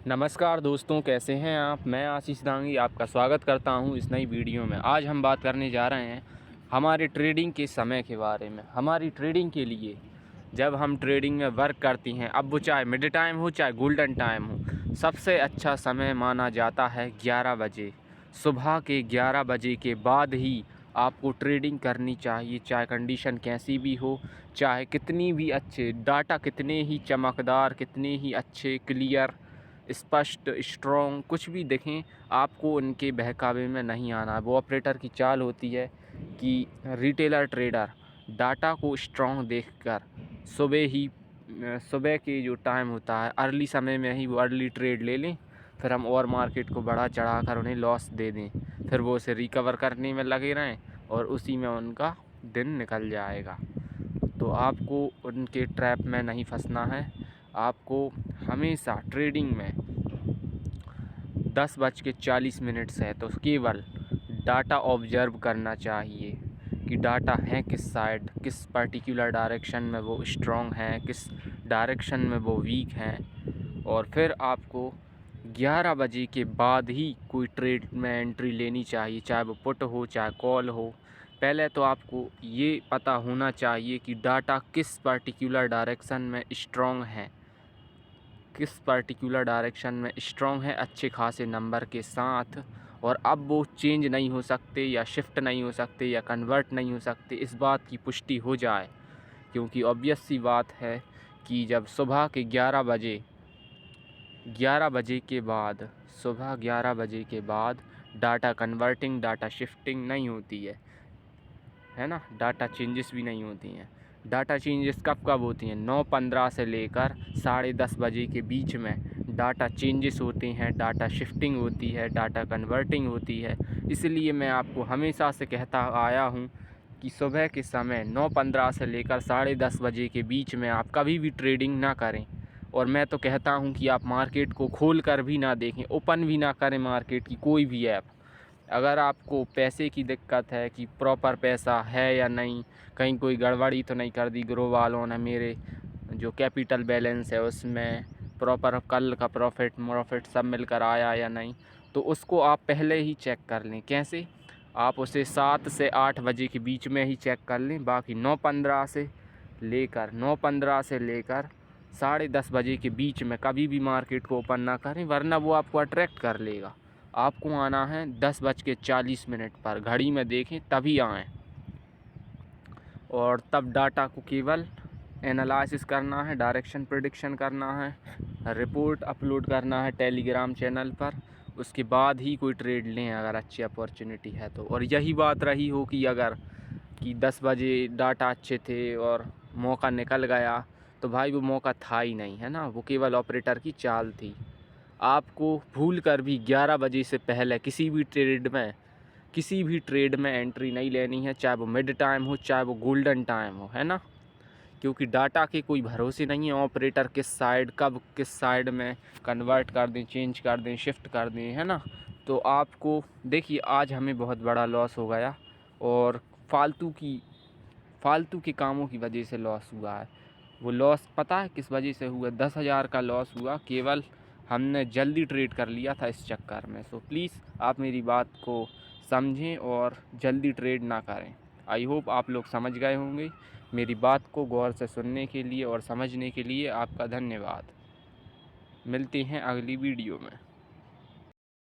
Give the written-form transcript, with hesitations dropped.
नमस्कार दोस्तों, कैसे हैं आप। मैं आशीष दांगी आपका स्वागत करता हूं इस नई वीडियो में। आज हम बात करने जा रहे हैं हमारे ट्रेडिंग के समय के बारे में। हमारी ट्रेडिंग के लिए जब हम ट्रेडिंग में वर्क करती हैं, अब वो चाहे मिड टाइम हो चाहे गोल्डन टाइम हो, सबसे अच्छा समय माना जाता है 11 बजे। सुबह के 11 बजे के बाद ही आपको ट्रेडिंग करनी चाहिए, चाहे कंडीशन कैसी भी हो, चाहे कितनी भी अच्छे डाटा, कितने ही चमकदार, कितने ही अच्छे क्लियर स्पष्ट स्ट्रॉन्ग कुछ भी देखें, आपको उनके बहकावे में नहीं आना। वो ऑपरेटर की चाल होती है कि रिटेलर ट्रेडर डाटा को स्ट्रॉन्ग देखकर सुबह के जो टाइम होता है, अर्ली समय में ही वो अर्ली ट्रेड ले लें, फिर हम और मार्केट को बढ़ा चढ़ा कर उन्हें लॉस दे दें, फिर वो उसे रिकवर करने में लगे रहें और उसी में उनका दिन निकल जाएगा। तो आपको उनके ट्रैप में नहीं फंसना है। आपको हमेशा ट्रेडिंग में 10:40 से तो केवल डाटा ऑब्जर्व करना चाहिए कि डाटा है किस साइड, किस पर्टिकुलर डायरेक्शन में वो स्ट्रॉन्ग हैं, किस डायरेक्शन में वो वीक हैं। और फिर आपको 11 बजे के बाद ही कोई ट्रेड में एंट्री लेनी चाहिए, चाहे वो पुट हो चाहे कॉल हो। पहले तो आपको ये पता होना चाहिए कि डाटा किस पर्टिकुलर डायरेक्शन में स्ट्रॉन्ग है, किस पर्टिकुलर डायरेक्शन में स्ट्रॉन्ग है अच्छे खासे नंबर के साथ, और अब वो चेंज नहीं हो सकते या शिफ्ट नहीं हो सकते या कन्वर्ट नहीं हो सकते, इस बात की पुष्टि हो जाए। क्योंकि ऑब्वियस सी बात है कि जब सुबह के 11 बजे के बाद, सुबह 11 बजे के बाद डाटा कन्वर्टिंग, डाटा शिफ्टिंग नहीं होती है ना, डाटा चेंजेस भी नहीं होती हैं। डाटा चेंजेस कब कब होती हैं? 9:15 से लेकर 10:30 बजे के बीच में डाटा चेंजेस होते हैं, डाटा शिफ्टिंग होती है, डाटा कन्वर्टिंग होती है। इसलिए मैं आपको हमेशा से कहता आया हूँ कि सुबह के समय 9:15 से लेकर 10:30 बजे के बीच में आप कभी भी ट्रेडिंग ना करें। और मैं तो कहता हूँ कि आप मार्केट को खोल कर भी ना देखें, ओपन भी ना करें मार्केट की कोई भी ऐप। अगर आपको पैसे की दिक्कत है कि प्रॉपर पैसा है या नहीं, कहीं कोई गड़बड़ी तो नहीं कर दी ग्रो वालों ने, मेरे जो कैपिटल बैलेंस है उसमें प्रॉपर कल का प्रॉफिट सब मिलकर आया या नहीं, तो उसको आप पहले ही चेक कर लें। कैसे? आप उसे 7 से 8 बजे के बीच में ही चेक कर लें। बाकी 9:15 से लेकर 10:30 बजे के बीच में कभी भी मार्केट को ओपन ना करें, वरना वो आपको अट्रैक्ट कर लेगा। आपको आना है 10:40 पर, घड़ी में देखें तभी आएँ। और तब डाटा को केवल एनालिसिस करना है, डायरेक्शन प्रेडिक्शन करना है, रिपोर्ट अपलोड करना है टेलीग्राम चैनल पर। उसके बाद ही कोई ट्रेड लें अगर अच्छी अपॉर्चुनिटी है तो। और यही बात रही हो कि अगर 10 बजे डाटा अच्छे थे और मौका निकल गया, तो भाई वो मौका था ही नहीं, है ना, वो केवल ऑपरेटर की चाल थी। आपको भूल कर भी 11 बजे से पहले किसी भी ट्रेड में एंट्री नहीं लेनी है, चाहे वो मिड टाइम हो चाहे वो गोल्डन टाइम हो, है ना। क्योंकि डाटा के कोई भरोसे नहीं है, ऑपरेटर किस साइड कब किस साइड में कन्वर्ट कर दें, चेंज कर दें, शिफ्ट कर दें, है ना। तो आपको देखिए, आज हमें बहुत बड़ा लॉस हो गया और फालतू के कामों की वजह से लॉस हुआ है। वो लॉस पता है किस वजह से हुआ? 10,000 का लॉस हुआ, केवल हमने जल्दी ट्रेड कर लिया था इस चक्कर में। सो प्लीज़ आप मेरी बात को समझें और जल्दी ट्रेड ना करें। आई होप आप लोग समझ गए होंगे। मेरी बात को गौर से सुनने के लिए और समझने के लिए आपका धन्यवाद। मिलते हैं अगली वीडियो में।